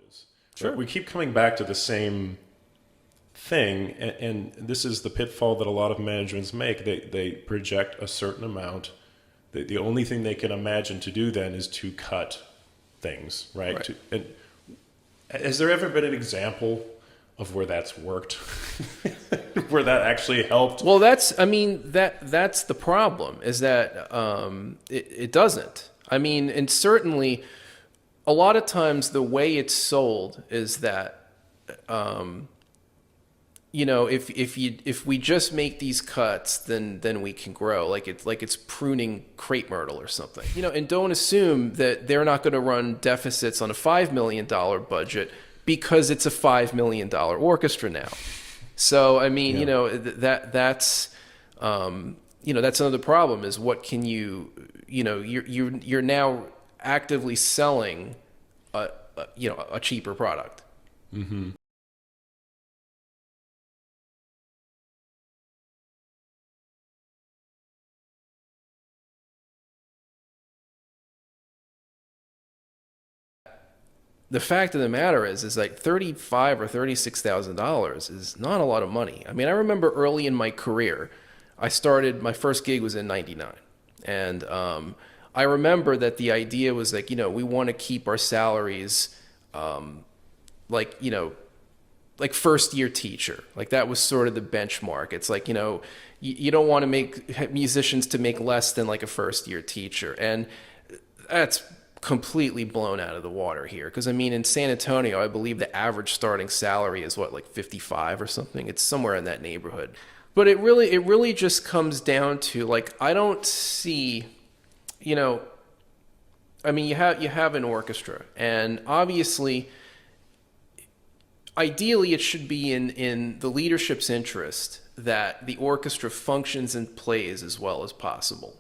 challenges. Sure. We keep coming back to the same thing, and this is the pitfall that a lot of managements make. They project a certain amount. The only thing they can imagine to do then is to cut things, right? Right. And has there ever been an example of where that's worked, where that actually helped? Well, that's the problem, is that it doesn't. I mean, and certainly a lot of times the way it's sold is that, if we just make these cuts, then we can grow. Like it's pruning crepe myrtle or something. And don't assume that they're not going to run deficits on a $5 million budget because it's a $5 million orchestra now. So I mean, that's another problem, is what can you're now actively selling a cheaper product. Mm-hmm. The fact of the matter is like $35,000 or $36,000 is not a lot of money. I mean, I remember early in my career, my first gig was in '99, and I remember that the idea was like, we want to keep our salaries, like first year teacher. Like that was sort of the benchmark. It's like, you don't want to make musicians to make less than like a first year teacher, and that's completely blown out of the water here. Because I mean, in San Antonio, I believe the average starting salary is what, like 55 or something. It's somewhere in that neighborhood. But it really just comes down to, like, I don't see, I mean, you have an orchestra, and obviously, ideally, it should be in the leadership's interest that the orchestra functions and plays as well as possible.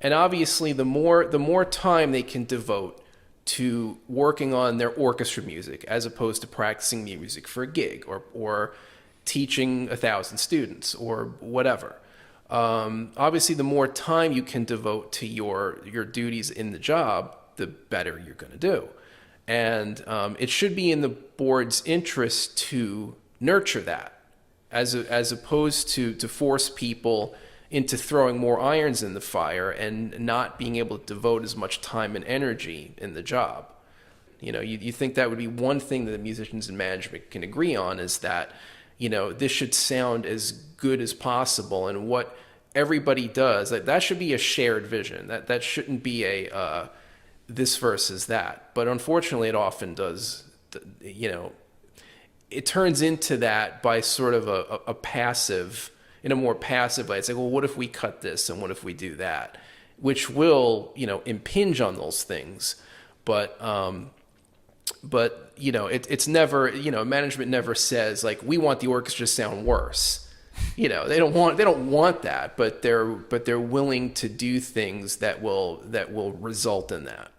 And obviously, the more time they can devote to working on their orchestra music as opposed to practicing music for a gig or teaching 1,000 students or whatever. Obviously, the more time you can devote to your duties in the job, the better you're going to do. And it should be in the board's interest to nurture that, as opposed to force people into throwing more irons in the fire and not being able to devote as much time and energy in the job. You think that would be one thing that the musicians and management can agree on, is that, this should sound as good as possible, and what everybody does, that should be a shared vision. That shouldn't be a this versus that. But unfortunately, it often does. It turns into that by sort of a passive, in a more passive way. It's like, well, what if we cut this and what if we do that, which will impinge on those things, but it's never, management never says like, we want the orchestra to sound worse. They don't want that, but they're willing to do things that will result in that.